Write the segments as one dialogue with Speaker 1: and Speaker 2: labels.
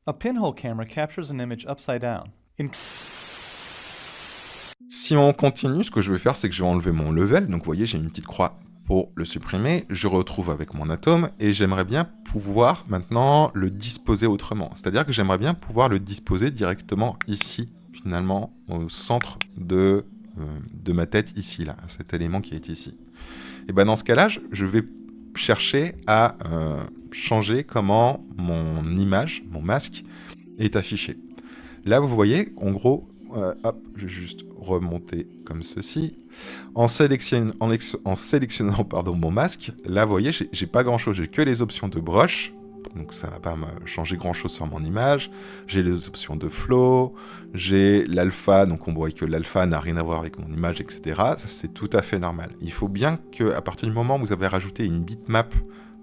Speaker 1: A pinhole camera captures an image upside down.
Speaker 2: Si on continue, ce que je vais faire, c'est que je vais enlever mon level. Donc, vous voyez, j'ai une petite croix pour le supprimer. Je retrouve avec mon atome et j'aimerais bien pouvoir maintenant le disposer autrement. C'est-à-dire que j'aimerais bien pouvoir le disposer directement ici, finalement, au centre de ma tête, ici, là, cet élément qui est ici. Et ben dans ce cas-là, je vais chercher à changer comment mon image, mon masque, est affiché. Là, vous voyez, en gros, hop, je vais juste remonter comme ceci. En sélectionnant pardon, mon masque, là, vous voyez, j'ai pas grand-chose. J'ai que les options de brush. Donc, ça va pas me changer grand-chose sur mon image. J'ai les options de flow. J'ai l'alpha. Donc, on voit que l'alpha n'a rien à voir avec mon image, etc. Ça, c'est tout à fait normal. Il faut bien qu'à partir du moment où vous avez rajouté une bitmap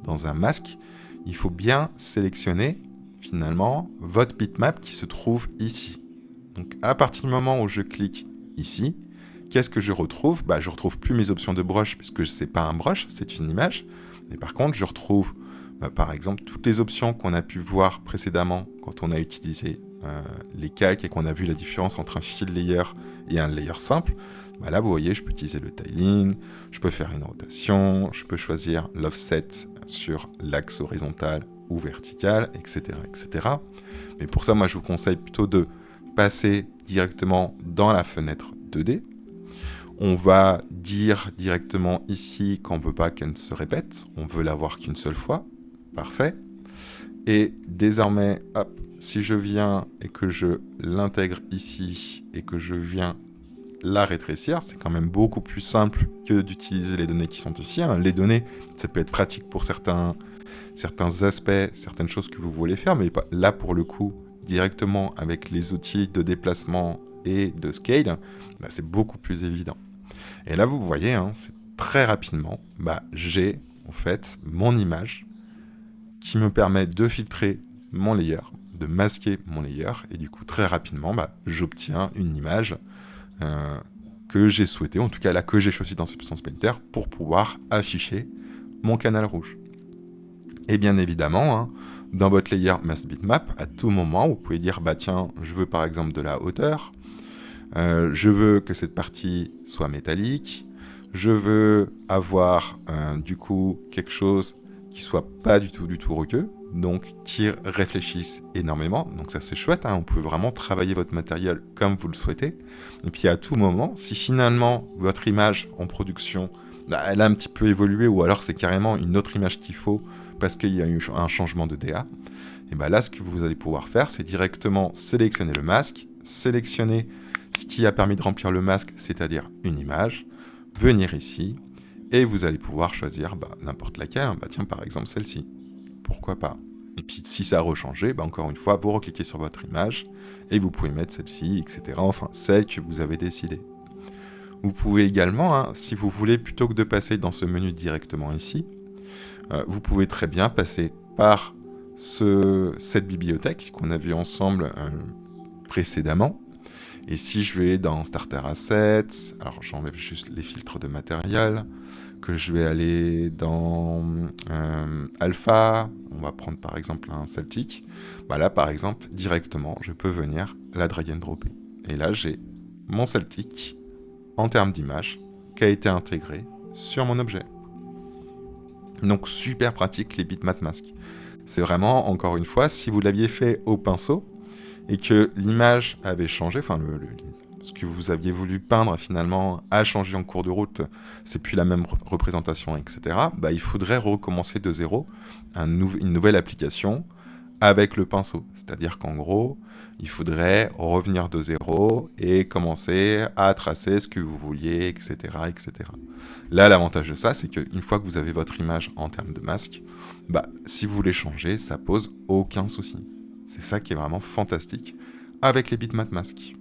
Speaker 2: dans un masque, il faut bien sélectionner, finalement, votre bitmap qui se trouve ici. Donc, à partir du moment où je clique ici, qu'est-ce que je retrouve ? Je retrouve plus mes options de brush, puisque ce n'est pas un brush, c'est une image. Mais par contre, je retrouve, par exemple, toutes les options qu'on a pu voir précédemment quand on a utilisé les calques et qu'on a vu la différence entre un fill layer et un layer simple. Là, vous voyez, je peux utiliser le tiling, je peux faire une rotation, je peux choisir l'offset sur l'axe horizontal ou vertical, etc., etc. Mais pour ça, moi, je vous conseille plutôt de passer directement dans la fenêtre 2D. On va dire directement ici qu'on ne veut pas qu'elle se répète, on veut la voir qu'une seule fois. Parfait. Et désormais, hop, si je viens et que je l'intègre ici et que je viens la rétrécir, c'est quand même beaucoup plus simple que d'utiliser les données qui sont ici. Les données, ça peut être pratique pour certains aspects, certaines choses que vous voulez faire, mais là, pour le coup, directement avec les outils de déplacement et de scale, c'est beaucoup plus évident. Et là, vous voyez, c'est très rapidement, j'ai en fait mon image qui me permet de filtrer mon layer, de masquer mon layer, et du coup, très rapidement, j'obtiens une image que j'ai souhaité, en tout cas là que j'ai choisi dans Substance Painter, pour pouvoir afficher mon canal rouge. Et bien évidemment, dans votre layer Mask Bitmap, à tout moment, vous pouvez dire, tiens, je veux par exemple de la hauteur, je veux que cette partie soit métallique, je veux avoir du coup quelque chose qui soit pas du tout rugueux, donc qui réfléchisse énormément. Donc ça c'est chouette, on peut vraiment travailler votre matériel comme vous le souhaitez. Et puis à tout moment, si finalement votre image en production, elle a un petit peu évolué, ou alors c'est carrément une autre image qu'il faut parce qu'il y a eu un changement de DA, et là ce que vous allez pouvoir faire, c'est directement sélectionner le masque, sélectionner ce qui a permis de remplir le masque, c'est-à-dire une image, venir ici, et vous allez pouvoir choisir n'importe laquelle, tiens par exemple celle-ci, pourquoi pas. Et puis si ça a rechangé, encore une fois, vous recliquez sur votre image, et vous pouvez mettre celle-ci, etc. Enfin, celle que vous avez décidée. Vous pouvez également, si vous voulez, plutôt que de passer dans ce menu directement ici, vous pouvez très bien passer par cette bibliothèque qu'on a vue ensemble précédemment. Et si je vais dans Starter Assets, alors j'enlève juste les filtres de matériel, que je vais aller dans Alpha, on va prendre par exemple un Celtic, là par exemple, directement, je peux venir la drag and dropper. Et là, j'ai mon Celtic, en termes d'image, qui a été intégré sur mon objet. Donc super pratique les bitmap masks. C'est vraiment, encore une fois, si vous l'aviez fait au pinceau, et que l'image avait changé, ce que vous aviez voulu peindre finalement a changé en cours de route, c'est plus la même représentation, etc., il faudrait recommencer de zéro une nouvelle application avec le pinceau. C'est-à-dire qu'en gros, il faudrait revenir de zéro et commencer à tracer ce que vous vouliez, etc., etc. Là, l'avantage de ça, c'est qu'une fois que vous avez votre image en termes de masque, si vous voulez changer, ça pose aucun souci. C'est ça qui est vraiment fantastique avec les bitmap masks.